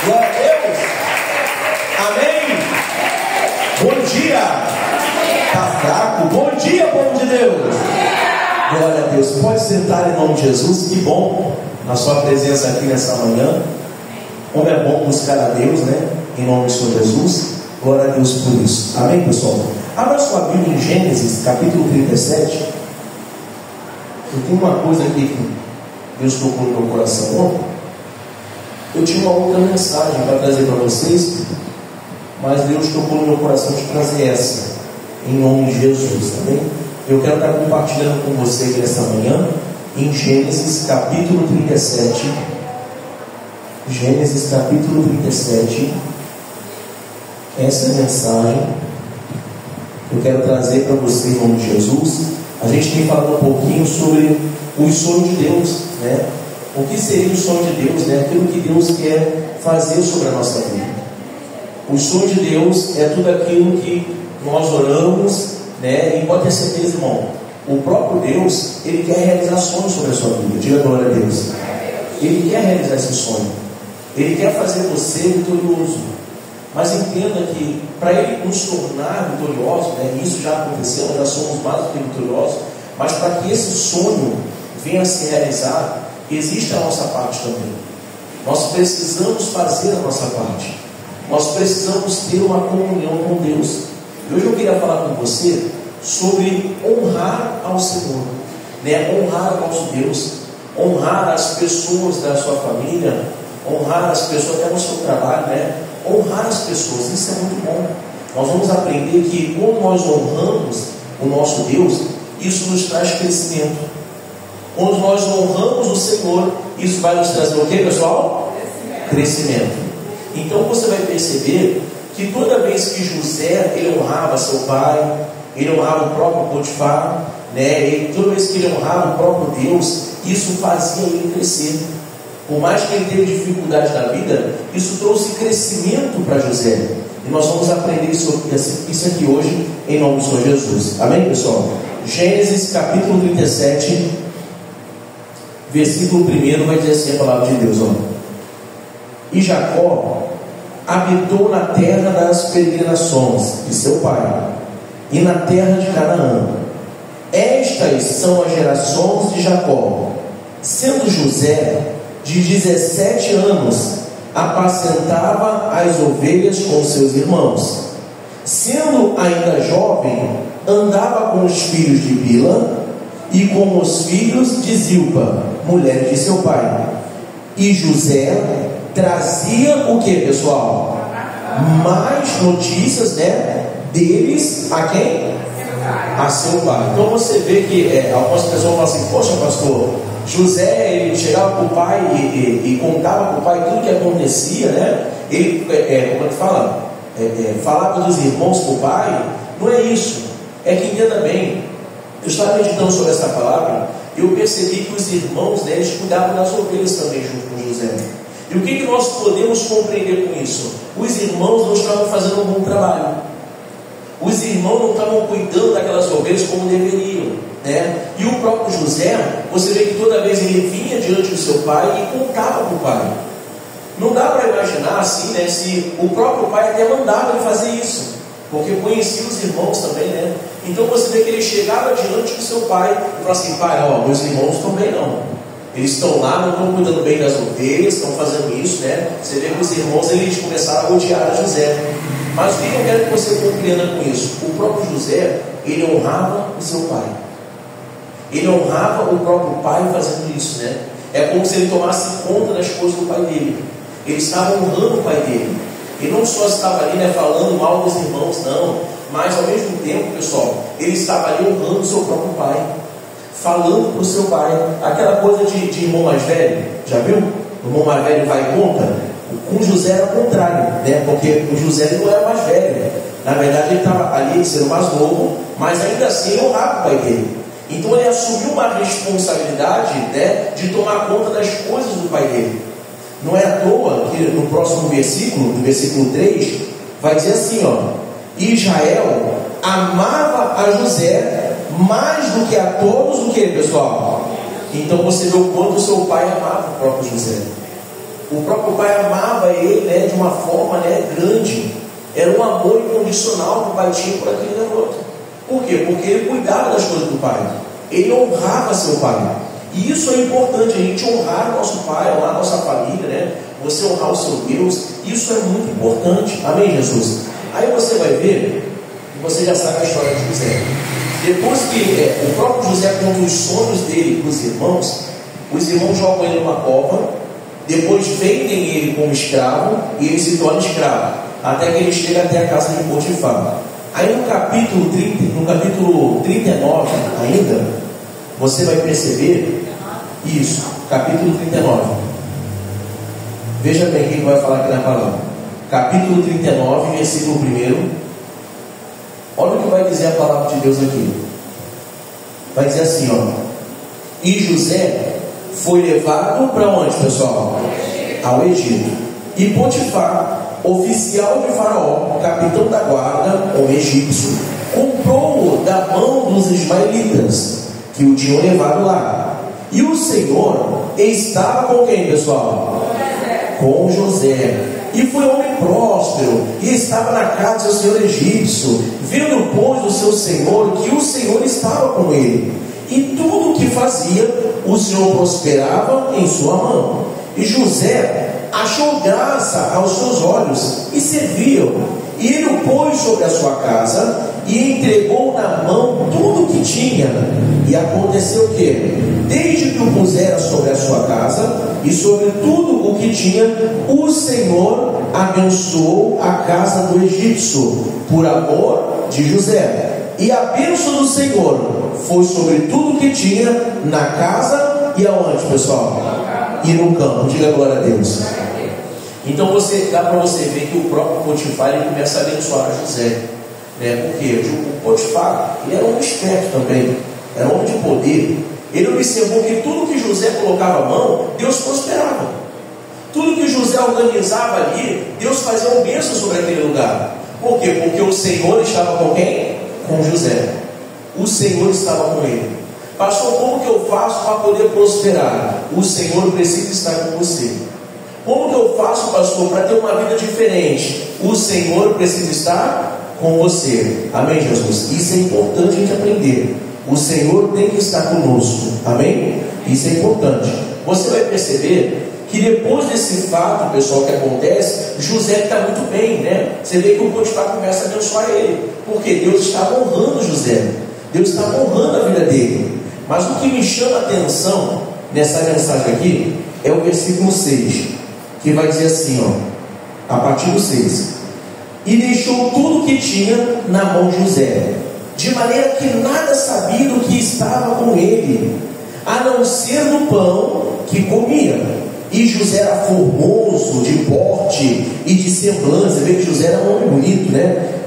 Glória a Deus. Amém. Bom dia. Está fraco? Bom dia, povo de Deus. Glória a Deus. Pode sentar em nome de Jesus. Que bom a sua presença aqui nessa manhã. Como é bom buscar a Deus, né? Em nome do Senhor Jesus. Glória a Deus por isso. Amém, pessoal? Abra sua Bíblia em Gênesis, capítulo 37. Eu tenho uma coisa aqui que Deus tocou no meu coração ontem. Eu tinha uma outra mensagem para trazer para vocês, mas Deus tocou no meu coração de trazer essa, em nome de Jesus, tá bem? Eu quero estar compartilhando com você aqui nessa manhã, em Gênesis capítulo 37. Gênesis capítulo 37. Essa é a mensagem que eu quero trazer para você em nome de Jesus. A gente tem falado um pouquinho sobre os sonhos de Deus, né? O que seria o sonho de Deus, né? Aquilo que Deus quer fazer sobre a nossa vida. O sonho de Deus é tudo aquilo que nós oramos, né? E pode ter certeza, irmão, o próprio Deus, Ele quer realizar sonhos sobre a sua vida. Diga glória a Deus. Ele quer realizar esse sonho. Ele quer fazer você vitorioso. Mas entenda que para Ele nos tornar vitoriosos, né? Isso já aconteceu, nós já somos mais do que vitoriosos. Mas para que esse sonho venha a se realizar, existe a nossa parte também. Nós precisamos fazer a nossa parte. Nós precisamos ter uma comunhão com Deus. E hoje eu queria falar com você sobre honrar ao Senhor, né? Honrar ao nosso Deus, honrar as pessoas da sua família, honrar as pessoas até no seu trabalho, né? Honrar as pessoas, isso é muito bom. Nós vamos aprender que quando nós honramos o nosso Deus, isso nos traz crescimento. Quando nós honramos o Senhor, isso vai nos trazer o que, pessoal? Crescimento. Então você vai perceber que toda vez que José, ele honrava seu pai, ele honrava o próprio Potifar, né? E toda vez que ele honrava o próprio Deus, isso fazia ele crescer. Por mais que ele teve dificuldade na vida, isso trouxe crescimento para José. E nós vamos aprender isso aqui hoje, em nome do Senhor Jesus. Amém, pessoal? Gênesis capítulo 37, versículo 1 vai dizer assim a palavra de Deus, ó. E Jacó habitou na terra das peregrinações de seu pai, e na terra de Canaã. Estas são as gerações de Jacó. Sendo José de 17 anos, apacentava as ovelhas com seus irmãos. Sendo ainda jovem, andava com os filhos de Bila e com os filhos de Zilpa, mulher de seu pai. E José trazia o que, pessoal? Mais notícias, né? Deles a quem? A seu pai. Então você vê que algumas pessoas falam assim: poxa, pastor, José, ele chegava para o pai e contava para o pai tudo que acontecia, né? Ele, como é que fala? Falava dos irmãos para o pai. Não é isso. É que entenda bem. Eu estava meditando sobre essa palavra e eu percebi que os irmãos, né, eles cuidavam das ovelhas também junto com José. E o que nós podemos compreender com isso? Os irmãos não estavam fazendo um bom trabalho. Os irmãos não estavam cuidando daquelas ovelhas como deveriam, né? E o próprio José, você vê que toda vez ele vinha diante do seu pai e contava para o pai. Não dá para imaginar assim, né, se o próprio pai até mandava ele fazer isso, porque conhecia os irmãos também, né? Então você vê que ele chegava diante do seu pai e falava assim: pai, ó, meus irmãos estão bem não. Eles estão lá, não estão cuidando bem das ovelhas, estão fazendo isso, né? Você vê que os irmãos, eles começaram a odiar a José. Mas o que eu quero que você compreenda com isso? O próprio José, ele honrava o seu pai. Ele honrava o próprio pai fazendo isso, né? É como se ele tomasse conta das coisas do pai dele. Ele estava honrando o pai dele. Ele não só estava ali, né, falando mal dos irmãos, não. Mas ao mesmo tempo, pessoal, ele estava ali honrando o seu próprio pai, falando para o seu pai. Aquela coisa de irmão mais velho, já viu? O irmão mais velho vai e conta. Com José era o contrário, né? Porque o José ele não era mais velho. Na verdade ele estava ali sendo mais novo, mas ainda assim ele honrava o pai dele. Então ele assumiu uma responsabilidade, né, de tomar conta das coisas do pai dele. Não é à toa que no próximo versículo, no versículo 3, vai dizer assim, ó: Israel amava a José mais do que a todos o que, pessoal? Então você vê o quanto o seu pai amava o próprio José. O próprio pai amava ele, né? uma forma, grande. Era um amor incondicional que o pai tinha por aquele garoto. Por quê? Porque ele cuidava das coisas do pai. Ele honrava seu pai. E isso é importante, a gente honrar o nosso pai, honrar a nossa família, né? Você honrar o seu Deus, isso é muito importante. Amém, Jesus? Aí você vai ver, e você já sabe a história de José. Depois que o próprio José conta os sonhos dele para os irmãos jogam ele numa cova, depois vendem ele como escravo, e ele se torna escravo, até que ele chega até a casa de Potifar. Aí no capítulo 39 ainda, você vai perceber isso, capítulo 39. Veja bem quem vai falar aqui na palavra. Capítulo 39, versículo 1. Olha o que vai dizer a palavra de Deus aqui. Vai dizer assim, e José foi levado para onde, pessoal? Ao Egito. E Potifar, oficial de Faraó, capitão da guarda, um egípcio, comprou-o da mão dos ismaelitas que o tinham levado lá. E o Senhor estava com quem, pessoal? Com José. E foi homem próspero, e estava na casa do seu senhor egípcio, vendo, pois, o seu senhor, que o Senhor estava com ele. E tudo o que fazia, o Senhor prosperava em sua mão. E José achou graça aos seus olhos, e serviu. E ele o pôs sobre a sua casa, e entregou na mão tudo o que tinha. E aconteceu que, desde que o pusera sobre a sua casa, e sobre tudo o que tinha, o Senhor abençoou a casa do egípcio, por amor de José. E a bênção do Senhor foi sobre tudo o que tinha, na casa e aonde, pessoal? E no campo. Diga glória a Deus. Então dá para você ver que o próprio Potifar ele começa a abençoar José, porque o Potifar ele era um esperto também, era um homem de poder. Ele observou que tudo que José colocava a mão, Deus prosperava. Tudo que José organizava ali, Deus fazia uma bênção sobre aquele lugar. Por quê? Porque o Senhor estava com quem? Com José. O Senhor estava com ele. Pastor, como que eu faço para poder prosperar? O Senhor precisa estar com você. Como que eu faço, pastor, para ter uma vida diferente? O Senhor precisa estar com você. Amém, Jesus? Isso é importante a gente aprender. O Senhor tem que estar conosco. Amém? Isso é importante. Você vai perceber que depois desse fato, pessoal, que acontece, José está muito bem, Você vê que o Potifar começa a abençoar ele, porque Deus estava honrando José. Deus estava honrando a vida dele. Mas o que me chama a atenção nessa mensagem aqui é o versículo 6, que vai dizer assim, a partir do 6: e deixou tudo o que tinha na mão de José, de maneira que nada sabia do que estava com ele, a não ser do pão que comia. E José era formoso de porte e de semblante. Você vê que José era um homem bonito,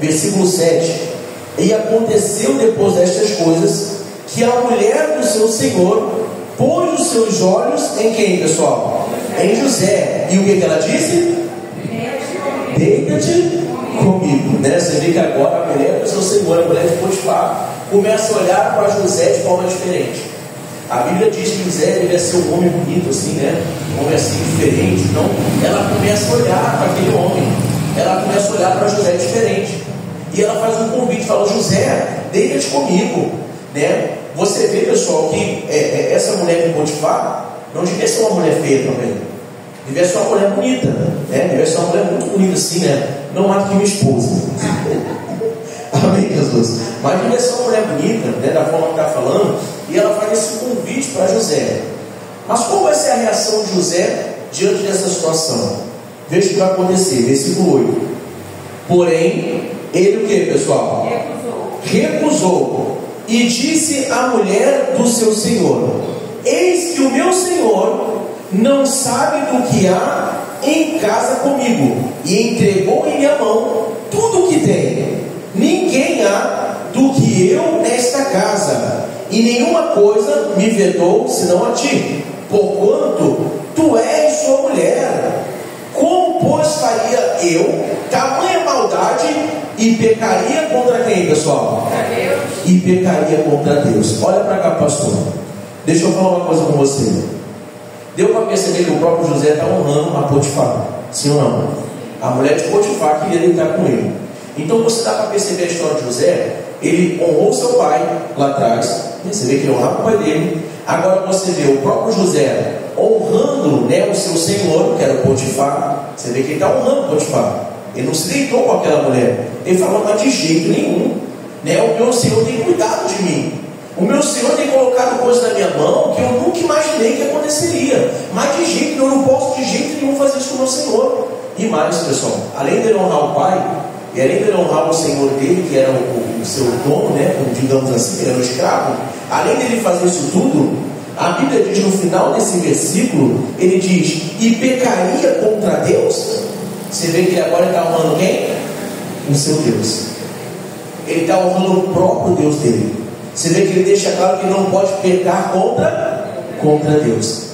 Versículo 7: e aconteceu depois destas coisas, que a mulher do seu senhor pôs os seus olhos em quem, pessoal? Em José. E o que ela disse? Deita-te comigo, Você vê que agora a mulher do seu senhor, a mulher de Potifar, começa a olhar para José de forma diferente. A Bíblia diz que José devia ser um homem bonito assim, um homem assim diferente. Então ela começa a olhar para aquele homem, ela começa a olhar para José diferente, e ela faz um convite, fala: José, deita-te comigo, Você vê, pessoal, que essa mulher de Potifar não devia ser uma mulher feia também, devia ser uma mulher bonita, devia ser uma mulher muito bonita assim, não mais que minha esposa. Amém, Jesus? Mas devia ser uma mulher bonita, da forma que está falando, e ela faz esse convite para José. Mas qual vai ser a reação de José diante dessa situação? Veja o que vai acontecer, versículo 8: porém, ele o que, pessoal? Recusou. E disse à mulher do seu senhor: eis que o meu senhor não sabe do que há em casa comigo, e entregou em minha mão tudo o que tem. Ninguém há do que eu nesta casa, e nenhuma coisa me vedou senão a ti, porquanto tu és sua mulher. Como, pois, faria eu tamanha maldade e pecaria contra quem, pessoal? E pecaria contra Deus. Olha para cá, pastor. Deixa eu falar uma coisa com você. Deu para perceber que o próprio José está honrando a Potifar, sim ou não? A mulher de Potifar queria deitar com ele. Então você dá para perceber a história de José. Ele honrou seu pai lá atrás. Você vê que ele honrava o pai dele. Agora você vê o próprio José honrando, né, o seu senhor, que era o Potifar. Você vê que ele está honrando o Potifar. Ele não se deitou com aquela mulher. Ele falou, mas de jeito nenhum, né? O meu senhor tem cuidado de mim. O meu senhor tem colocado coisas na minha mão que eu nunca imaginei que aconteceria. Mas de jeito nenhum, eu não posso de jeito nenhum fazer isso com o meu senhor. E mais, pessoal, além dele honrar o pai, e além dele honrar o senhor dele, que era o seu dono, né, digamos assim, ele era o escravo, além dele fazer isso tudo, a Bíblia diz no final desse versículo, ele diz, e pecaria contra Deus? Você vê que ele agora está honrando quem? O seu Deus. Ele está honrando o próprio Deus dele. Você vê que ele deixa claro que não pode pecar contra Deus.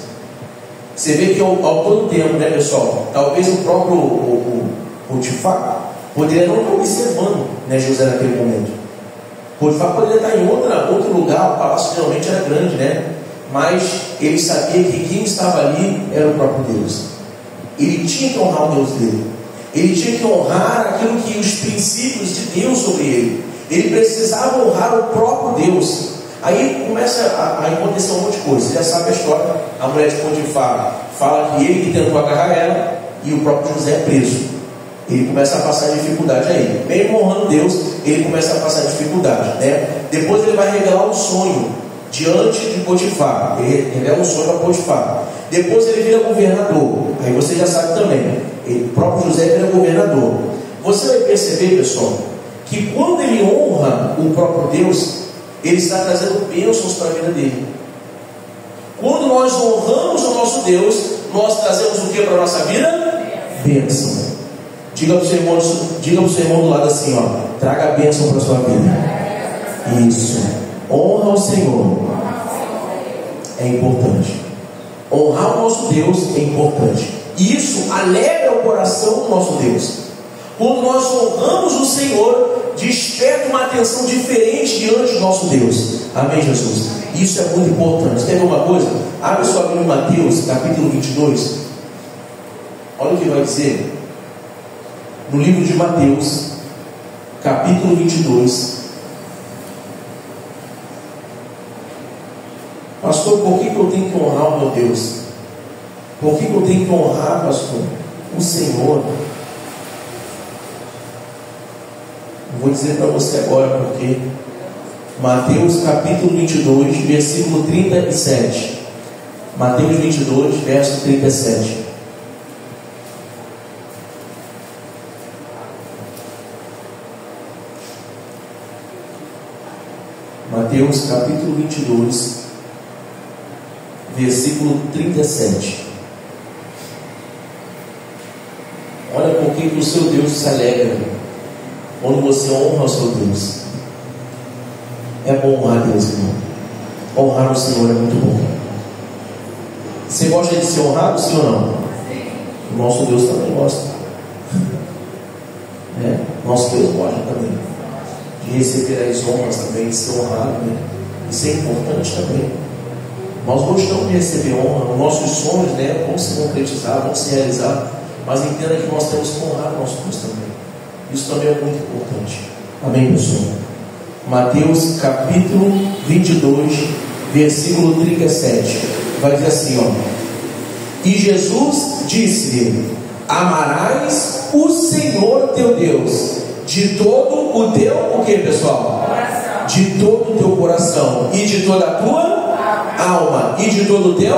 Você vê que ao todo tempo, né, pessoal, talvez o próprio Potifar poderia não estar observando, né, José naquele momento. Potifar poderia estar em outro lugar, o palácio geralmente era grande, né? Mas ele sabia que quem estava ali era o próprio Deus. Ele tinha que honrar o Deus dele. Ele tinha que honrar aquilo que os princípios de Deus sobre ele. Ele precisava honrar o próprio Deus. Aí começa a acontecer um monte de coisa. Você já sabe a história. A mulher de Potifar fala que ele que tentou agarrar ela e o próprio José é preso. Ele começa a passar dificuldade aí. Mesmo honrando Deus, ele começa a passar dificuldade, né? Depois ele vai revelar um sonho diante de Potifar. Ele revela um sonho para Potifar. Depois ele vira governador. Aí você já sabe também. O próprio José vira governador. Você vai perceber, pessoal, que quando ele honra o próprio Deus, ele está trazendo bênçãos para a vida dele. Quando nós honramos o nosso Deus, nós trazemos o que para a nossa vida? Bênção. Diga para o seu irmão do lado assim, ó, traga a bênção para a sua vida. Isso. Honra o Senhor. É importante. Honrar o nosso Deus é importante. E isso alegra o coração do nosso Deus. Quando nós honramos o Senhor, desperta uma atenção diferente diante do nosso Deus. Amém, Jesus? Isso é muito importante. Quer ver uma coisa? Abre sua Bíblia em Mateus, capítulo 22. Olha o que vai dizer. No livro de Mateus, capítulo 22. Pastor, por que eu tenho que honrar o meu Deus? Por que eu tenho que honrar, pastor, o Senhor? Vou dizer para você agora porque Mateus capítulo 22, versículo 37. Mateus 22, verso 37. Mateus capítulo 22, versículo 37. Olha por que o seu Deus se alegra quando você honra o seu Deus. É bom honrar Deus, irmão. Honrar o Senhor é muito bom. Você gosta de ser honrado, sim ou não? O nosso Deus também gosta. Nosso Deus gosta também de receber as honras também, de ser honrado, né? Isso é importante também. Nós gostamos de receber honra. Os nossos sonhos, né, vão se concretizar, vão se realizar. Mas entenda que nós temos que honrar o nosso Deus também. Isso também é muito importante. Amém, pessoal? Mateus capítulo 22, versículo 37. Vai dizer assim, ó. E Jesus disse-lhe: amarás o Senhor teu Deus de todo o teu, o que, pessoal? Coração. De todo o teu coração e de toda a tua alma e de todo o teu.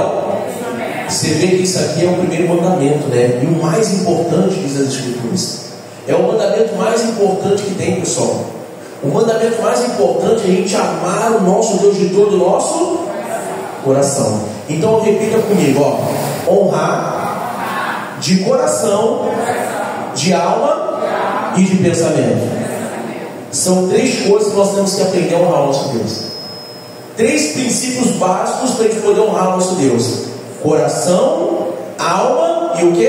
Você vê que isso aqui é o primeiro mandamento, né? E o mais importante, diz as Escrituras. É o mandamento mais importante que tem, pessoal. O mandamento mais importante é a gente amar o nosso Deus de todo o nosso coração. Então repita comigo, ó. Honrar de coração, de alma e de pensamento. São três coisas que nós temos que aprender a honrar o nosso Deus. Três princípios básicos para a gente poder honrar o nosso Deus: coração, alma e o que?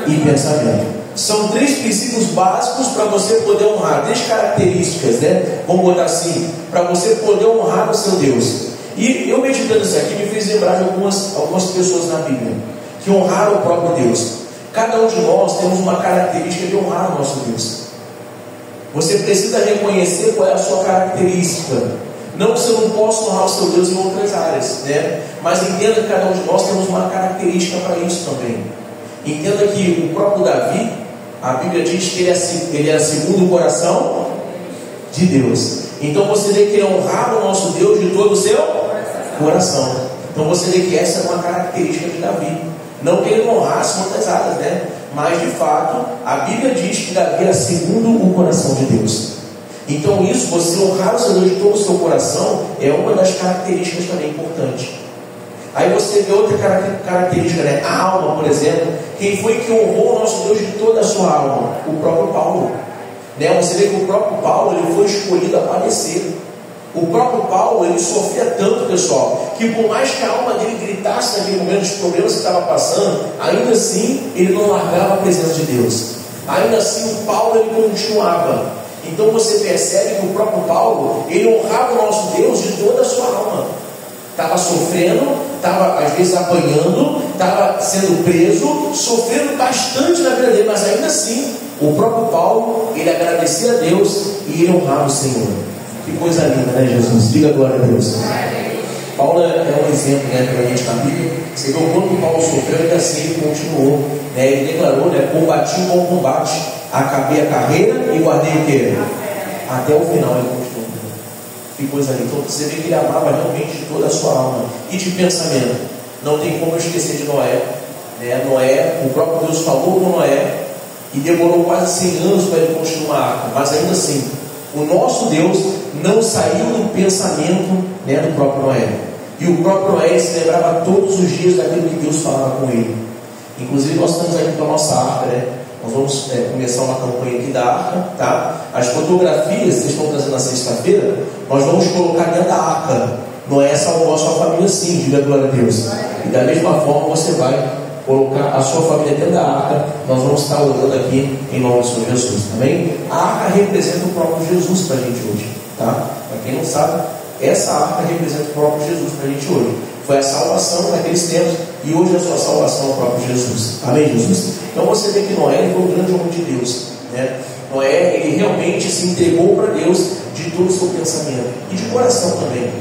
E pensamento. São três princípios básicos para você poder honrar. Três características, né? Vamos botar assim, para você poder honrar o seu Deus. E eu meditando isso aqui me fez lembrar de algumas pessoas na Bíblia que honraram o próprio Deus. Cada um de nós temos uma característica de honrar o nosso Deus. Você precisa reconhecer qual é a sua característica. Não que você não possa honrar o seu Deus em outras áreas, né? Mas entenda que cada um de nós temos uma característica para isso também. Entenda que o próprio Davi, a Bíblia diz que ele era segundo o coração de Deus. Então você vê que ele honrava o nosso Deus de todo o seu coração. Então você vê que essa é uma característica de Davi. Não que ele não honrasse em outras áreas, né? Mas de fato, a Bíblia diz que Davi era segundo o coração de Deus. Então isso, você honrar o seu Deus de todo o seu coração, é uma das características também importantes. Aí você vê outra característica, né? A alma, por exemplo. Quem foi que honrou o nosso Deus de toda a sua alma? O próprio Paulo, né? Você vê que o próprio Paulo, ele foi escolhido a padecer. O próprio Paulo, ele sofria tanto, pessoal, que por mais que a alma dele gritasse naquele momento dos problemas que estava passando, ainda assim ele não largava a presença de Deus. Ainda assim o Paulo, ele continuava. Então você percebe que o próprio Paulo, ele honrava o nosso Deus de toda a sua alma. Estava sofrendo, estava às vezes apanhando, estava sendo preso, sofrendo bastante na vida dele, mas ainda assim o próprio Paulo, ele agradecia a Deus e ele honrava o Senhor. Que coisa linda, né, Jesus? Diga glória a Deus. Paulo é um exemplo, né, para a gente na Bíblia. Você vê o quanto Paulo sofreu, ainda assim ele continuou, né? Ele declarou, né, combati o bom combate, acabei a carreira e guardei o quê? Até o final ele continuou. Que coisa linda. Então você vê que ele amava realmente de toda a sua alma e de pensamento. Não tem como eu esquecer de Noé, né? Noé, o próprio Deus falou com Noé e demorou quase 100 anos para ele construir uma arca, mas ainda assim o nosso Deus não saiu do pensamento, né, do próprio Noé. E o próprio Noé se lembrava todos os dias daquilo que Deus falava com ele. Inclusive nós estamos aqui com a nossa arca, né? Nós vamos começar uma campanha aqui da arca, tá? As fotografias que vocês estão trazendo na sexta-feira, nós vamos colocar dentro da arca. Noé salvou a sua família, sim, diga glória a Deus. E da mesma forma você vai colocar a sua família dentro da arca. Nós vamos estar orando aqui em nome do Senhor Jesus, amém? A arca representa o próprio Jesus para a gente hoje, tá? Para quem não sabe, essa arca representa o próprio Jesus para a gente hoje. Foi a salvação naqueles tempos e hoje a sua salvação é o próprio Jesus, amém, Jesus? Então você vê que Noé foi um grande homem de Deus, né? Noé, ele realmente se entregou para Deus de todo o seu pensamento e de coração também.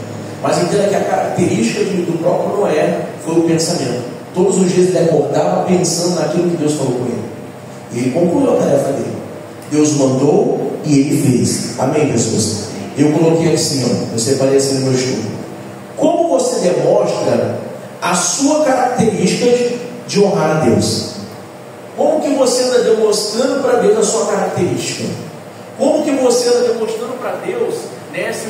Mas entenda que a característica do próprio Noé foi o pensamento. Todos os dias ele acordava pensando naquilo que Deus falou com ele. E ele concluiu a tarefa dele. Deus mandou e ele fez. Amém, Jesus? Eu coloquei assim, ó, eu separei assim no meu estudo. Como você demonstra a sua característica de honrar a Deus? Como que você está demonstrando para Deus a sua característica? Como que você está demonstrando para Deus, né, se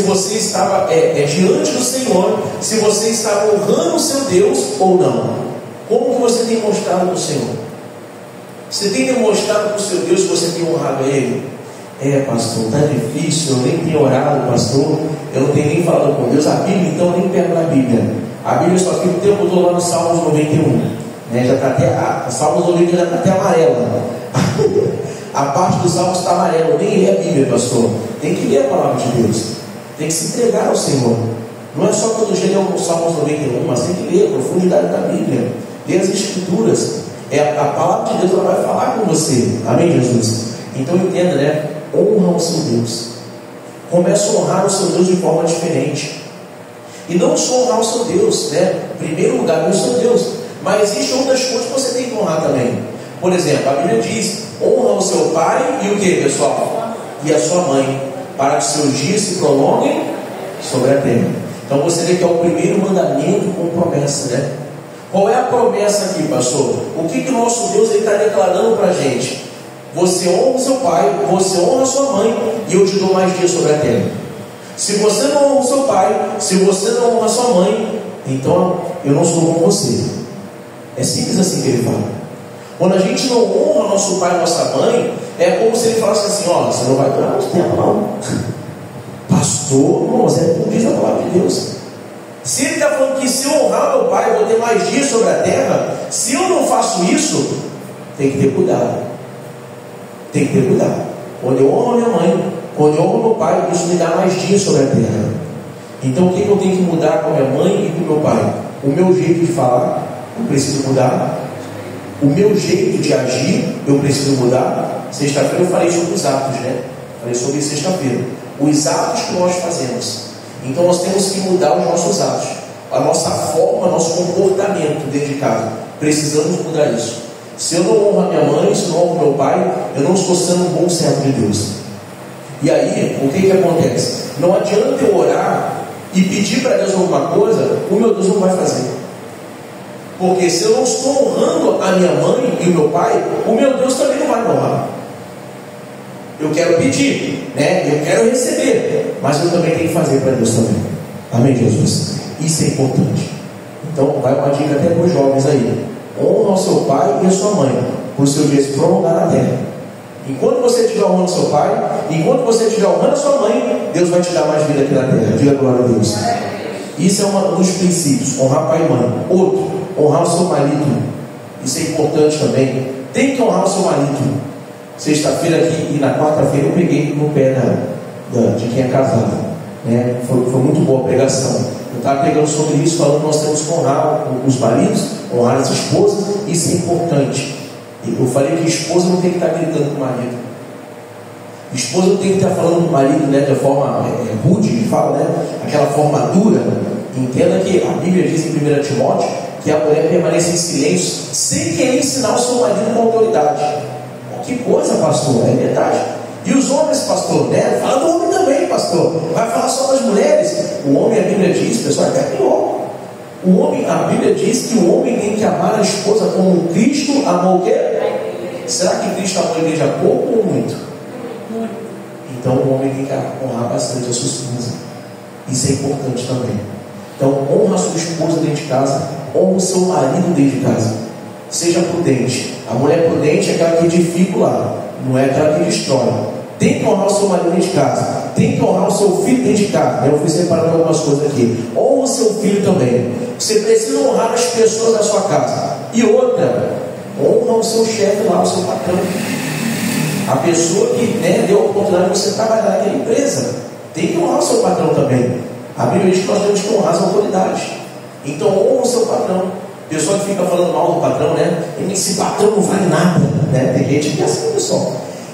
você estava diante do Senhor, se você estava honrando o seu Deus ou não? Como que você tem mostrado para o Senhor? Você tem demonstrado para o seu Deus que você tem honrado a Ele? Pastor, está difícil, eu nem tenho orado, pastor, eu não tenho nem falado com Deus. A Bíblia, então, eu nem pego na Bíblia. A Bíblia só fica o tempo todo lá no Salmos 91, né? Já está até, Salmos 91 já está até amarela. A parte do Salmos está amarela. Eu nem lê a Bíblia, pastor. Tem que ler a palavra de Deus, tem que se entregar ao Senhor. Não é só todo dia ler o Salmos 91, mas tem que ler a profundidade da Bíblia, ler as Escrituras. A palavra de Deus, ela vai falar com você, amém, Jesus? Então entenda, né? Honra o seu Deus. Começa a honrar o seu Deus de forma diferente. E não só honrar o seu Deus, né? Em primeiro lugar, o seu Deus. Mas existem outras coisas que você tem que honrar também. Por exemplo, a Bíblia diz: honra o seu pai e o que, pessoal? E a sua mãe, para que seus dias se prolonguem sobre a terra. Então você vê que é o primeiro mandamento com promessa, né? Qual é a promessa aqui, pastor? O que o nosso Deus está declarando para a gente? Você honra o seu pai, você honra a sua mãe, e eu te dou mais dias sobre a terra. Se você não honra o seu pai, se você não honra a sua mãe, então eu não estou com você. É simples assim que ele fala. Quando a gente não honra nosso pai e nossa mãe, é como se ele falasse assim: ó, você não vai durar muito tempo não. Pastor, não, não diz a palavra de Deus. Se ele está falando que se eu honrar meu pai, eu vou ter mais dias sobre a terra, se eu não faço isso, tem que ter cuidado. Tem que ter cuidado. Quando eu honro a minha mãe, quando eu honro meu pai, isso me dá mais dias sobre a terra. Então o que eu tenho que mudar com a minha mãe e com o meu pai? O meu jeito de falar, eu preciso mudar. O meu jeito de agir, eu preciso mudar. Sexta-feira eu falei sobre os atos, né? Falei sobre sexta-feira. Os atos que nós fazemos. Então nós temos que mudar os nossos atos. A nossa forma, nosso comportamento dentro de casa. Precisamos mudar isso. Se eu não honro a minha mãe, se eu não honro meu pai, eu não estou sendo um bom servo de Deus. E aí, o que acontece? Não adianta eu orar e pedir para Deus alguma coisa, o meu Deus não vai fazer. Porque se eu não estou honrando a minha mãe e o meu pai, o meu Deus também não vai me honrar. Eu quero pedir, né? Eu quero receber, mas eu também tenho que fazer para Deus também. Amém, Jesus? Isso é importante. Então, vai uma dica até para os jovens aí. Honra o seu pai e a sua mãe, por seu dia se prolongar na terra. Enquanto você estiver honrando seu pai, enquanto você estiver honrando a sua mãe, Deus vai te dar mais vida aqui na terra. Diga glória a Deus. Isso é um dos princípios, honrar pai e mãe. Outro, honrar o seu marido. Isso é importante também. Tem que honrar o seu marido. Sexta-feira aqui e na quarta-feira eu peguei no pé de quem é casado, né? Foi muito boa a pregação. Eu estava pegando sobre isso, falando que nós temos que honrar os maridos, honrar as esposas. Isso é importante. Eu falei que a esposa não tem que estar gritando com o marido. A esposa não tem que estar falando com o marido, né, de forma rude, fala, né, aquela forma dura. Entenda que a Bíblia diz em 1 Timóteo que a mulher permanece em silêncio sem querer ensinar o seu marido com autoridade. Que coisa, pastor, é verdade. E os homens, pastor, né? Fala do homem também, pastor. Vai falar só das mulheres. O homem, a Bíblia diz, pessoal, é até pior. O homem, a Bíblia diz que o homem tem que amar a esposa como Cristo amou o quê? Será que Cristo amou a igreja pouco ou muito? Muito. Então o homem tem que honrar bastante a sua esposa. Isso é importante também. Então honra a sua esposa dentro de casa, honra o seu marido dentro de casa. Seja prudente. A mulher prudente é aquela que edifica o lar, não é aquela que destrói. Tem que honrar o seu marido dentro de casa, tem que honrar o seu filho dentro de casa. Eu fui separando algumas coisas aqui. Honra o seu filho também. Você precisa honrar as pessoas da sua casa. E outra, honra o seu chefe lá, o seu patrão. A pessoa que, né, deu a oportunidade de você trabalhar naquela empresa. Tem que honrar o seu patrão também. A Bíblia diz que nós temos que honrar as autoridades. Então honra o seu patrão. Pessoa que fica falando mal do patrão, né? Esse patrão não vale nada, né? Tem gente que é assim, pessoal.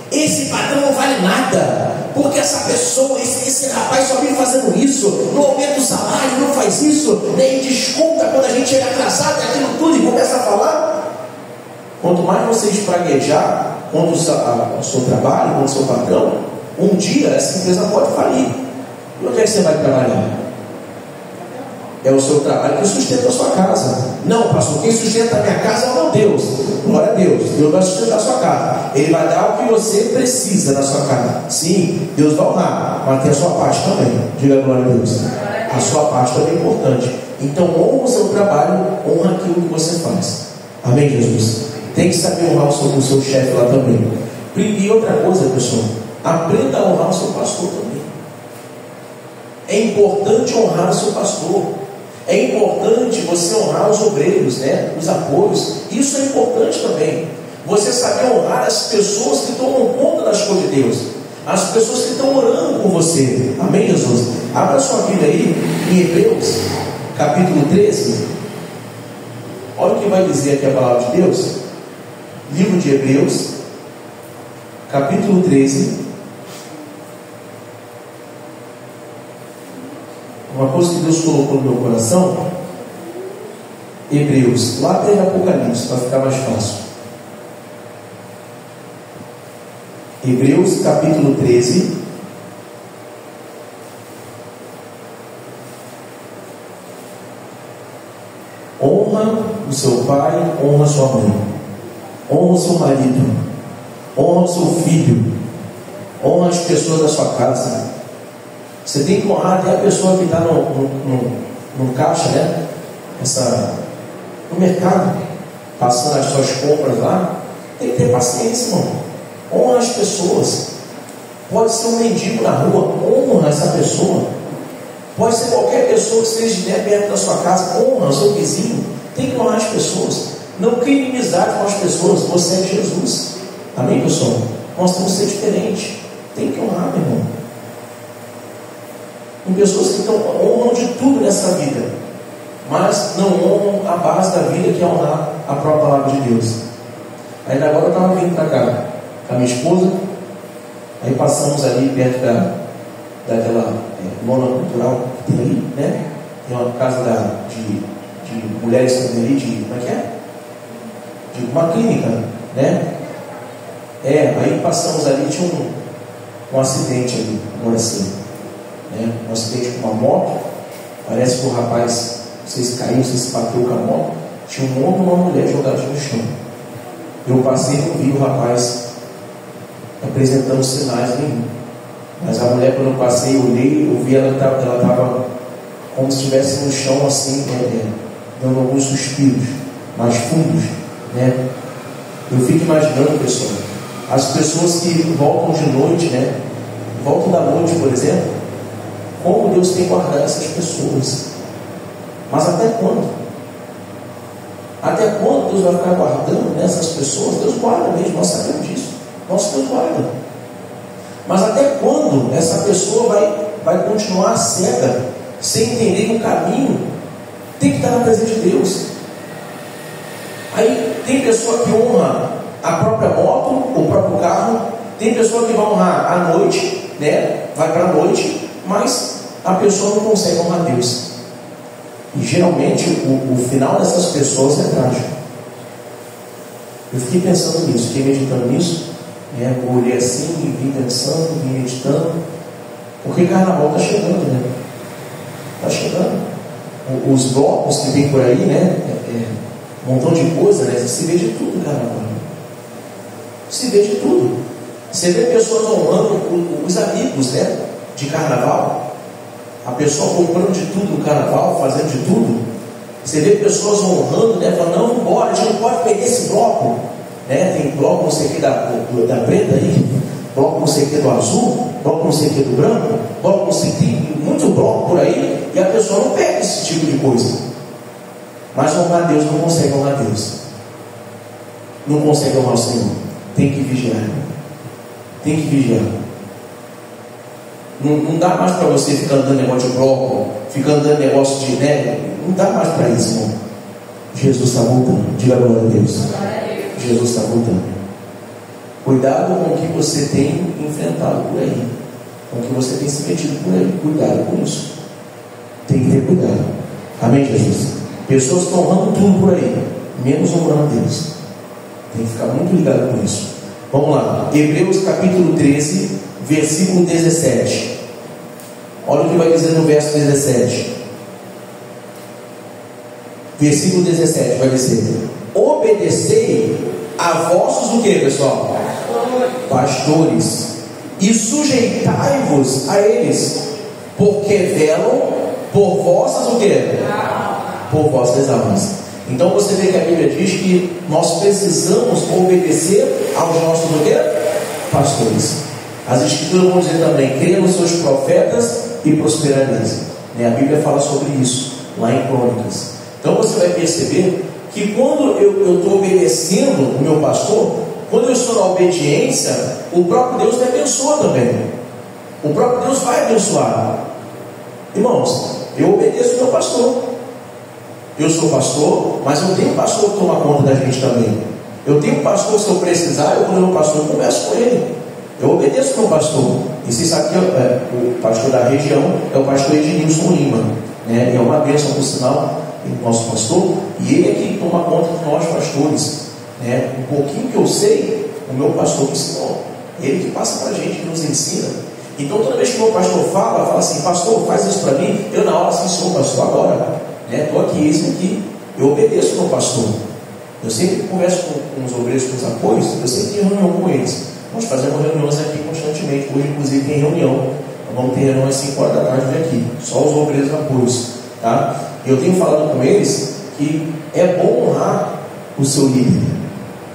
Esse patrão não vale nada, porque essa pessoa, esse rapaz só vive fazendo isso, não aumenta o salário, não faz isso, né? E desconta quando a gente chega atrasado, aquilo tudo, e começa a falar. Quanto mais você espraguejar contra o seu trabalho, contra o seu patrão, um dia essa empresa pode falir. E onde é que você vai trabalhar? É o seu trabalho que sustenta a sua casa. Não, pastor, quem sustenta a minha casa é o meu Deus. Glória a Deus. Deus vai sustentar a sua casa. Ele vai dar o que você precisa na sua casa. Sim, Deus vai honrar, mas tem a sua parte também. Diga glória a Deus. A sua parte também é importante. Então honra o seu trabalho, honra aquilo que você faz. Amém, Jesus? Tem que saber honrar o seu chefe lá também. E outra coisa, pessoal, aprenda a honrar o seu pastor também. É importante honrar o seu pastor. É importante você honrar os obreiros, né? Os apoios. Isso é importante também. Você saber honrar as pessoas que tomam conta das coisas de Deus. As pessoas que estão orando por você. Amém, Jesus? Abra sua Bíblia aí em Hebreus, capítulo 13. Olha o que vai dizer aqui a palavra de Deus. Livro de Hebreus, capítulo 13. Uma coisa que Deus colocou no meu coração, Hebreus, lá até Apocalipse, para ficar mais fácil. Hebreus capítulo 13. Honra o seu pai, honra a sua mãe, honra o seu marido, honra o seu filho, honra as pessoas da sua casa. Você tem que honrar até a pessoa que está no caixa, né? No mercado, passando as suas compras lá. Tem que ter paciência, irmão. Honra as pessoas. Pode ser um mendigo na rua, honra essa pessoa. Pode ser qualquer pessoa que esteja perto da sua casa, honra o seu vizinho. Tem que honrar as pessoas. Não crie inimizade com as pessoas. Você é Jesus. Amém, pessoal? Nós temos que ser diferentes. Tem que honrar, meu irmão. Tem pessoas que honram de tudo nessa vida, mas não honram a base da vida, que é honrar a própria palavra de Deus. Aí agora eu estava vindo para cá com a minha esposa, aí passamos ali perto daquela monocultural que tem ali, né? Tem uma casa de mulheres também ali, como é que é? De uma clínica, né? Aí passamos ali, tinha um acidente ali, agora sim, né? Um acidente com uma moto, parece que o rapaz, não sei se caiu, não sei se bateu com a moto, tinha um homem e uma mulher jogados no chão. Eu passei e não vi o rapaz apresentando sinais nenhum, mas a mulher, quando eu passei, eu olhei, eu vi ela estava como se estivesse no chão assim, dando alguns suspiros mais fundos, né? Eu fico imaginando, pessoal, as pessoas que voltam de noite, né? Voltam da noite, por exemplo, como Deus tem guardado essas pessoas. Mas até quando? Até quando Deus vai ficar guardando essas pessoas? Deus guarda mesmo, nós sabemos disso. Nosso Deus guarda. Mas até quando essa pessoa vai continuar cega, sem entender que o caminho tem que estar na presença de Deus? Aí tem pessoa que honra a própria moto, o próprio carro, tem pessoa que vai honrar à noite, né? Vai para a noite, mas a pessoa não consegue honrar Deus. E geralmente o final dessas pessoas é trágico. Eu fiquei pensando nisso, fiquei meditando nisso, né? Eu olhei assim e vim pensando, vim meditando, porque carnaval está chegando, né? Está chegando. Os blocos que tem por aí, né? Um montão de coisa, né? Se vê de tudo, carnaval. Se vê de tudo. Você vê pessoas honrando os amigos, né? De carnaval. A pessoa comprando de tudo no carnaval, fazendo de tudo. Você vê pessoas honrando, né? Falando, não, vambora, a gente não pode perder esse bloco, né? Tem bloco não sei o que da preta aí, bloco não sei o que do azul, bloco não sei o que do branco, bloco não sei o que, muito bloco por aí, e a pessoa não perde esse tipo de coisa. Mas honrar Deus não consegue honrar Deus. Não consegue honrar o Senhor. Tem que vigiar. Tem que vigiar. Não dá mais para você ficar andando negócio de bloco, ficar andando negócio de, né? Não dá mais para isso, irmão. Jesus está voltando. Diga a glória a Deus. Jesus está voltando. Cuidado com o que você tem enfrentado por aí, com o que você tem se metido por aí. Cuidado com isso. Tem que ter cuidado. Amém, Jesus? Pessoas estão honrando tudo por aí, menos honrando a Deus. Tem que ficar muito ligado com isso. Vamos lá, Hebreus capítulo 13, versículo 17. Olha o que vai dizer no verso 17. Versículo 17 vai dizer: obedecei a vossos o que, pessoal? Pastores, e sujeitai-vos a eles, porque velam por vossas o que? Por vossas almas. Então você vê que a Bíblia diz que nós precisamos obedecer aos nossos o quê? Pastores. As Escrituras vão dizer também: creia nos seus profetas e prosperar neles. A Bíblia fala sobre isso lá em Crônicas. Então você vai perceber que quando eu estou obedecendo o meu pastor, quando eu estou na obediência, o próprio Deus me abençoa também. O próprio Deus vai abençoar. Irmãos, eu obedeço o meu pastor. Eu sou pastor, mas eu tenho um pastor que toma conta da gente também. Eu tenho um pastor, se eu precisar, eu vou no meu pastor e converso com ele. Eu obedeço o meu pastor. E se isso aqui o pastor da região é o pastor Ednilson Lima, né? É uma bênção, por sinal, o nosso pastor. E ele é que toma conta de nós pastores, né? Um pouquinho que eu sei, o meu pastor me ensinou. Ele que passa para a gente, que nos ensina. Então toda vez que o meu pastor fala assim: pastor, faz isso para mim. Eu na hora assim: sou pastor agora. Estou aqui, esse aqui. Eu obedeço o meu pastor. Eu sempre converso com os obreiros, com os apoios. Eu sempre tenho reunião com eles. Nós fazemos reuniões aqui constantemente. Hoje, inclusive, tem reunião. Nós vamos ter reunião às 5 horas da tarde aqui. Só os obreiros apoios. Tá? Eu tenho falado com eles que é bom honrar o seu líder.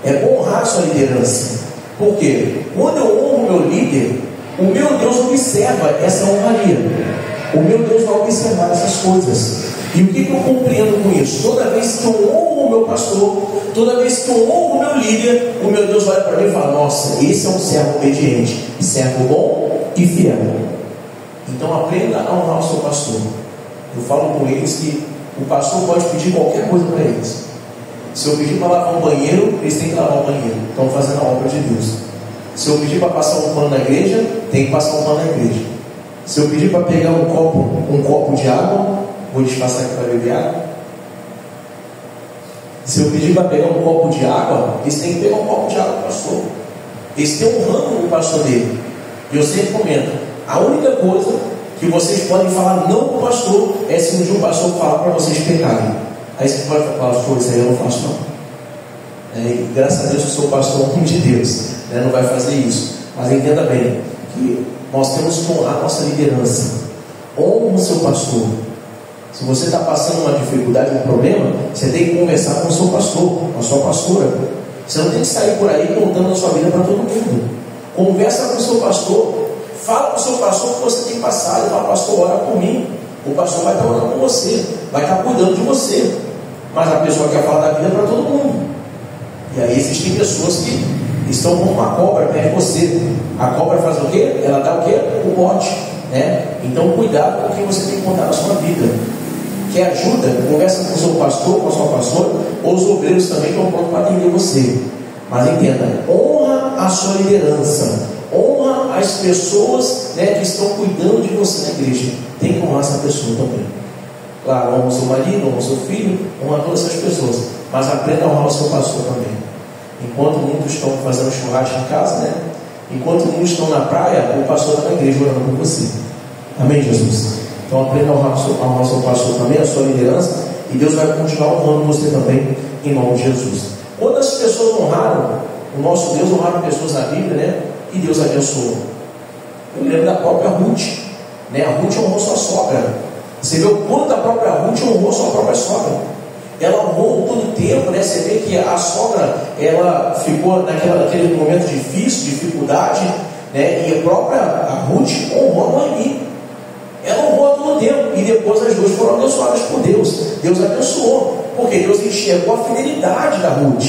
É bom honrar a sua liderança. Por quê? Quando eu honro o meu líder, o meu Deus observa essa honraria. O meu Deus vai observar essas coisas. E o que eu compreendo com isso? Toda vez que eu honro o meu pastor, toda vez que eu honro o meu líder, o meu Deus vai para mim e fala: nossa, esse é um servo obediente, servo bom e fiel. Então aprenda a honrar o seu pastor. Eu falo com eles que o pastor pode pedir qualquer coisa para eles. Se eu pedir para lavar um banheiro, eles têm que lavar o banheiro. Estão fazendo a obra de Deus. Se eu pedir para passar um pano na igreja, tem que passar um pano na igreja. Se eu pedir para pegar um copo de água, vou disfarçar aqui para beber água. Se eu pedir para pegar um copo de água, eles têm que pegar um copo de água para o pastor. Eles estão honrando o pastor dele. E eu sempre comento: a única coisa que vocês podem falar não para o pastor é se um dia o pastor falar para vocês pecarem. Aí você pode falar: pastor, isso aí eu não faço não. E graças a Deus que sou pastor, homem de Deus, não vai fazer isso. Mas entenda bem que nós temos que honrar a nossa liderança. Honre o seu pastor. Se você está passando uma dificuldade, um problema, você tem que conversar com o seu pastor, com a sua pastora. Você não tem que sair por aí contando a sua vida para todo mundo. Conversa com o seu pastor. Fala com o seu pastor o que você tem passado. Fala: pastor, ora por mim. O pastor vai estar orando com você, vai estar cuidando de você. Mas a pessoa quer falar da vida para todo mundo. E aí existem pessoas que estão como uma cobra perto de você. A cobra faz o quê? Ela dá o quê? O bote, Então cuidado com o que você tem que contar na sua vida. Quer ajuda? Conversa com o seu pastor, com a sua pastora, ou os obreiros também estão prontos para atender você. Mas entenda: honra a sua liderança, honra as pessoas que estão cuidando de você na igreja. Tem que honrar essa pessoa também. Claro, honra o seu marido, honra o seu filho, honra todas essas pessoas, mas aprenda a honrar o seu pastor também. Enquanto muitos estão fazendo churrasco em casa, enquanto muitos estão na praia, o pastor está na igreja orando por você. Amém, Jesus? Então aprenda a honrar o seu pastor também, a sua liderança, e Deus vai continuar honrando você também, em nome de Jesus. Quantas pessoas honraram o nosso Deus, honraram pessoas na Bíblia, e Deus abençoou? Eu lembro da própria Ruth, a Ruth honrou sua sogra. Você vê o quanto a própria Ruth honrou sua própria sogra. Ela honrou todo o tempo, Você vê que a sogra, ela ficou naquele momento difícil, dificuldade, e a própria Ruth honrou a Noemi. Ela honrou todo o tempo, e depois as duas foram abençoadas por Deus. Deus abençoou, porque Deus enxergou a fidelidade da Ruth.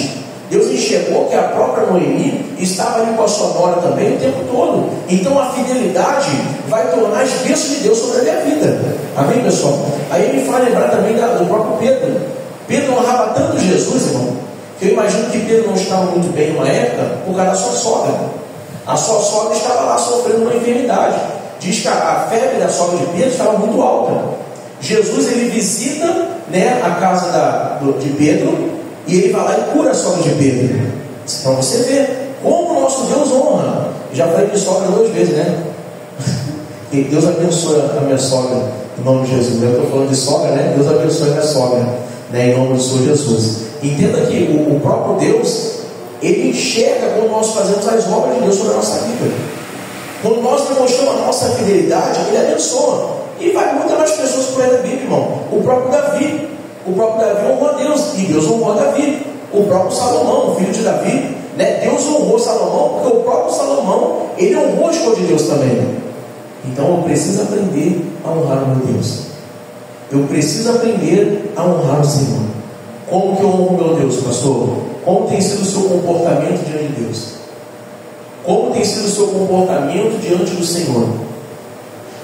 Deus enxergou que a própria Noemi estava ali com a sua nora também o tempo todo. Então a fidelidade vai tornar as bênçãos de Deus sobre a minha vida. Amém, pessoal? Aí me faz lembrar também do próprio Pedro. Pedro honrava tanto Jesus, irmão, que eu imagino que Pedro não estava muito bem numa época por causa da sua sogra. A sua sogra estava lá sofrendo uma enfermidade. Diz que a febre da sogra de Pedro estava muito alta. Jesus, ele visita a casa de Pedro, e ele vai lá e cura a sogra de Pedro. Para você ver como o nosso Deus honra. Já falei de sogra 2 vezes, E Deus abençoe a minha sogra, em nome de Jesus. Eu estou falando de sogra, Deus abençoe a minha sogra, em nome do Senhor Jesus. Entenda que o próprio Deus, ele enxerga quando nós fazemos as obras de Deus sobre a nossa vida. Quando nós demonstramos a nossa fidelidade, ele abençoa. E vai muitas mais pessoas por aí da Bíblia, irmão. O próprio Davi honrou a Deus, e Deus honrou a Davi. O próprio Salomão, filho de Davi, Deus honrou Salomão, porque o próprio Salomão, ele honrou a escolha de Deus também. Então eu preciso aprender a honrar o meu Deus. Eu preciso aprender a honrar o Senhor. Como que eu honro o meu Deus, pastor? Como tem sido o seu comportamento diante de Deus? Como tem sido o seu comportamento diante do Senhor?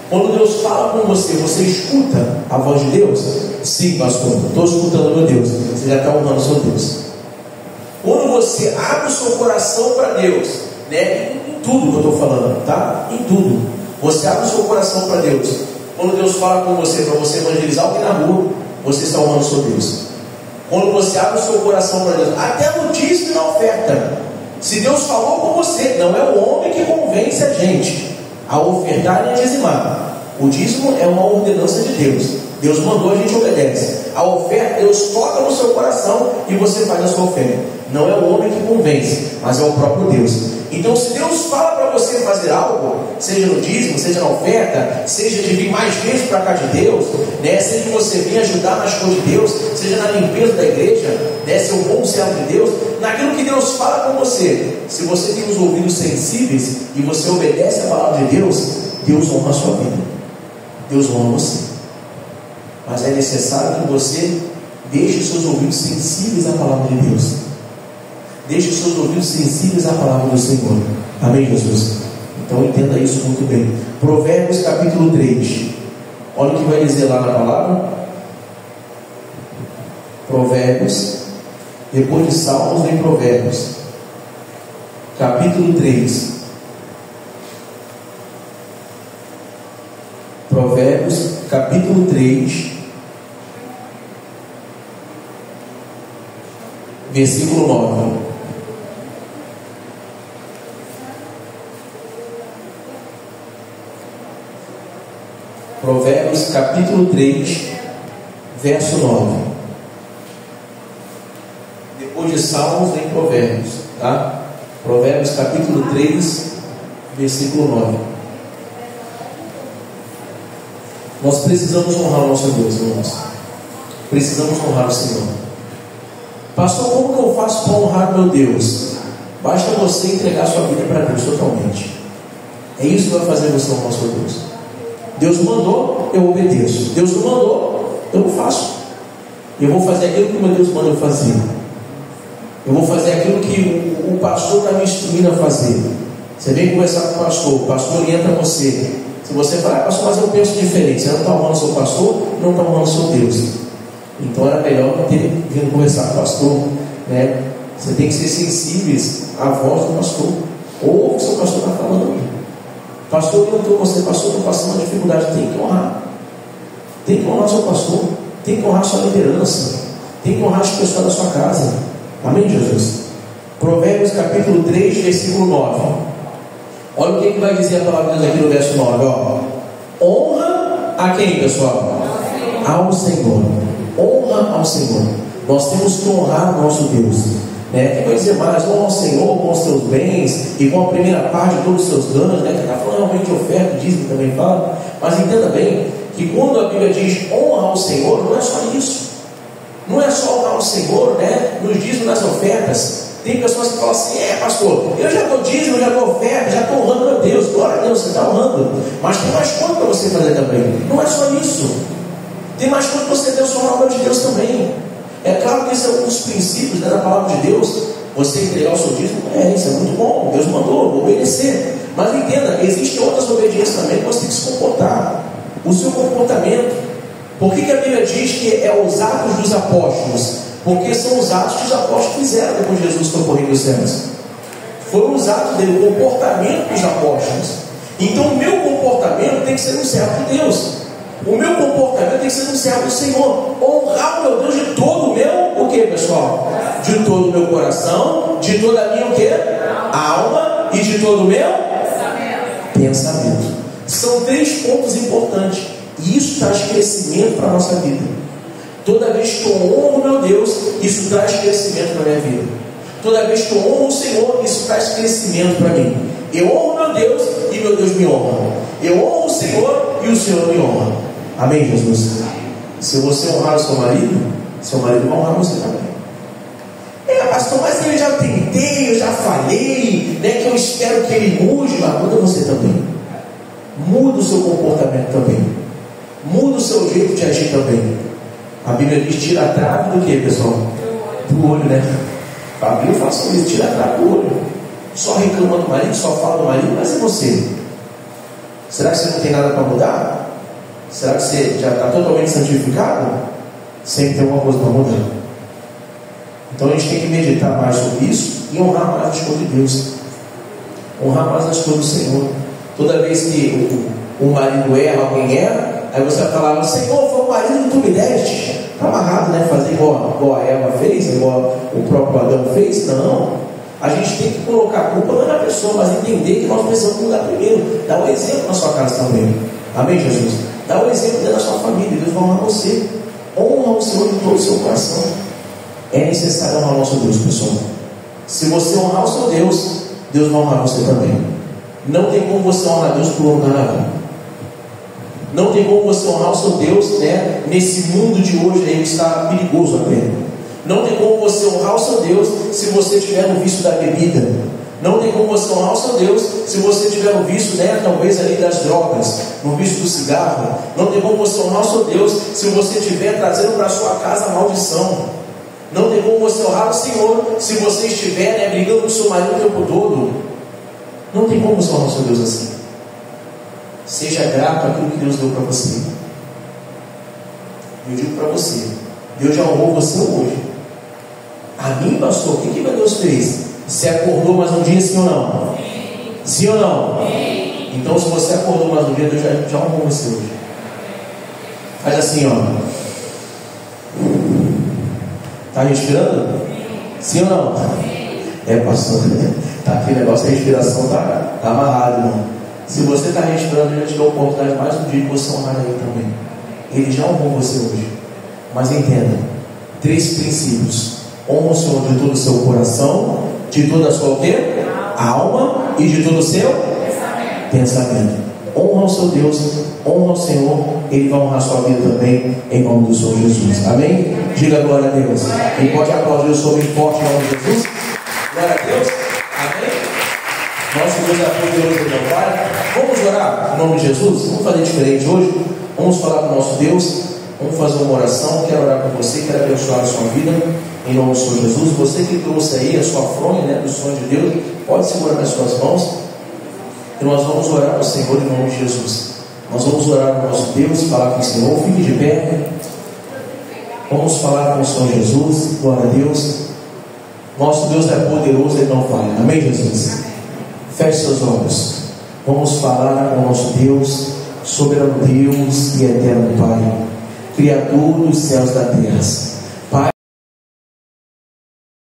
Quando Deus fala com você, você escuta a voz de Deus? Sim, pastor, estou escutando meu Deus. Você já está honrando o seu Deus. Quando você abre o seu coração para Deus, em tudo que eu estou falando, tá? Em tudo. Você abre o seu coração para Deus. Quando Deus fala com você, para você evangelizar alguém na rua, você está honrando o seu Deus. Quando você abre o seu coração para Deus, até no dízimo e na oferta. Se Deus falou com você, não é o homem que convence a gente a ofertar e a dizimar. O dízimo é uma ordenança de Deus. Deus mandou, a gente obedece. A oferta, Deus toca no seu coração e você faz a sua oferta. Não é o homem que convence, mas é o próprio Deus. Então, se Deus fala para você fazer algo, seja no dízimo, seja na oferta, seja de vir mais vezes para cá de Deus, seja de você vir ajudar nas coisas de Deus, seja na limpeza da igreja, ser um bom servo de Deus, naquilo que Deus fala com você, se você tem os ouvidos sensíveis e você obedece a palavra de Deus, Deus honra a sua vida. Deus honra você. Mas é necessário que você deixe seus ouvidos sensíveis à palavra de Deus. Deixe seus ouvidos sensíveis à palavra do Senhor. Amém, Jesus? Então entenda isso muito bem. Provérbios capítulo 3. Olha o que vai dizer lá na palavra. Provérbios Depois de Salmos vem Provérbios, capítulo 3. Provérbios, capítulo 3, versículo 9. Provérbios, capítulo 3, verso 9. Depois de Salmos vem Provérbios, tá? Provérbios, capítulo 3, versículo 9. Nós precisamos honrar o nosso Deus, irmãos. Precisamos honrar o Senhor. Pastor, como que eu faço para honrar meu Deus? Basta você entregar sua vida para Deus totalmente. É isso que vai fazer você honrar o seu Deus. Deus mandou, eu obedeço. Deus não mandou, eu não faço. Eu vou fazer aquilo que meu Deus manda eu fazer. Eu vou fazer aquilo que o pastor está me instruindo a fazer. Você vem conversar com o pastor orienta você. Se você falar, pastor, mas eu penso diferente, você não está honrando o seu pastor, não está honrando o seu Deus. Então era melhor não ter vindo conversar com o pastor, né? Você tem que ser sensíveis à voz do pastor. Ou o que o seu pastor está falando. Pastor, eu estou com você, pastor, estou passando uma dificuldade. Tem que honrar. Tem que honrar o seu pastor. Tem que honrar a sua liderança. Tem que honrar as pessoas da sua casa. Amém, Jesus? Provérbios capítulo 3, versículo 9. Olha o que vai dizer a palavra de Deus aqui no verso 9. Ó. Honra a quem, pessoal? Ao Senhor. Honra ao Senhor. Nós temos que honrar o nosso Deus. Quem vai dizer mais? Honra ao Senhor com os seus bens e com a primeira parte de todos os seus ganhos. Que está falando realmente de oferta, diz que também fala. Mas entenda bem que quando a Bíblia diz honra ao Senhor, não é só isso. Não é só honrar o Senhor, nos dízimos, nas ofertas. Tem pessoas que falam assim, pastor, eu já dou dízimo, já dou oferta, já estou honrando meu Deus. Glória a Deus, você está honrando. Mas tem mais coisa para você fazer também. Não é só isso. Tem mais coisa para você ter o seu obra de Deus também. É claro que esses são alguns princípios da palavra de Deus. Você entregar o seu dízimo, isso é muito bom. Deus mandou, vou obedecer. Mas entenda, existem outras obediências também que você tem que se comportar. O seu comportamento. Por que a Bíblia diz que é os atos dos apóstolos? Porque são os atos que os apóstolos fizeram depois de Jesus foi correr dos céus. Foram os atos dele, o comportamento dos apóstolos. Então o meu comportamento tem que ser um servo de Deus. O meu comportamento tem que ser um servo do Senhor. Honrar o meu Deus de todo o meu, o que, pessoal? De todo o meu coração, de toda a minha o quê? Alma e de todo o meu pensamento. São 3 pontos importantes. E isso traz crescimento para a nossa vida. Toda vez que eu honro meu Deus, isso traz crescimento para a minha vida. Toda vez que eu honro o Senhor, isso traz crescimento para mim. Eu honro meu Deus e meu Deus me honra. Eu honro o Senhor e o Senhor me honra. Amém, Jesus? Se você honrar o seu marido vai honrar você também. Pastor, mas eu já tentei, eu já falei, que eu espero que ele mude, mas muda você também. Muda o seu comportamento também. Muda o seu jeito de agir também. A Bíblia diz: tira a trave do que, pessoal? Do olho, A Bíblia fala sobre isso: tira a trave do olho. Só reclama do marido, só fala do marido, mas é você. Será que você não tem nada para mudar? Será que você já está totalmente santificado? Sempre tem alguma coisa para mudar. Então a gente tem que meditar mais sobre isso e honrar mais as coisas de Deus. Honrar mais as coisas do Senhor. Toda vez que o marido erra, alguém erra, aí você vai falar: Senhor, foi o marido que tu me deste. Está amarrado, Fazer igual a Eva fez, igual o próprio Adão fez? Não. A gente tem que colocar a culpa não na pessoa, mas entender que nós precisamos mudar primeiro. Dá um exemplo na sua casa também. Amém, Jesus? Dá um exemplo dentro da sua família. Deus vai honrar você. Honra o Senhor de todo o seu coração. É necessário honrar o nosso Deus, pessoal. Se você honrar o seu Deus, Deus vai honrar você também. Não tem como você honrar Deus por honrar. Não tem como você honrar o seu Deus, nesse mundo de hoje aí que está perigoso até. Não tem como você honrar o seu Deus se você estiver no vício da bebida. Não tem como você honrar o seu Deus se você estiver no vício, talvez ali das drogas, no vício do cigarro. Não tem como você honrar o seu Deus se você estiver trazendo para a sua casa a maldição. Não tem como você honrar o Senhor se você estiver brigando com o seu marido o tempo todo. Não tem como você honrar o seu Deus assim. Seja grato àquilo que Deus deu para você. Eu digo para você: Deus já honrou você hoje. A mim, pastor, o que meu Deus fez? Você acordou mais um dia, sim ou não? Sim ou não? Então, se você acordou mais um dia, Deus já arrumou você hoje. Faz assim, ó. Está respirando? Sim ou não? Pastor, tá aqui o negócio, a respiração está amarrada, irmão. Se você está respirando, ele já te deu a oportunidade mais um dia de você honrar ele também. Ele já honrou você hoje. Mas entenda, 3 princípios: honra o Senhor de todo o seu coração, de toda a sua o quê? Alma e de todo o seu pensamento. Honra o seu Deus, honra o Senhor, Ele vai honrar a sua vida também, em nome do Senhor Jesus. Amém? Diga glória a Deus. E pode aplaudir o Senhor bem forte em nome de Jesus. Glória a Deus. Amém? Nosso Deus é poderoso e meu Pai. Vamos orar em nome de Jesus? Vamos fazer diferente hoje. Vamos falar com o nosso Deus. Vamos fazer uma oração. Quero orar com você, quero abençoar a sua vida em nome do Senhor Jesus. Você que trouxe aí a sua fronha, né, do sonho de Deus, pode segurar nas suas mãos. E nós vamos orar ao Senhor em nome de Jesus. Nós vamos orar ao nosso Deus, falar com o Senhor. Fique de pé. Vamos falar com o Senhor Jesus. Glória a Deus. Nosso Deus é poderoso e não falha. Amém, Jesus? Feche seus olhos. Vamos falar com o nosso Deus, soberano Deus e eterno Pai, Criador dos céus e da terra.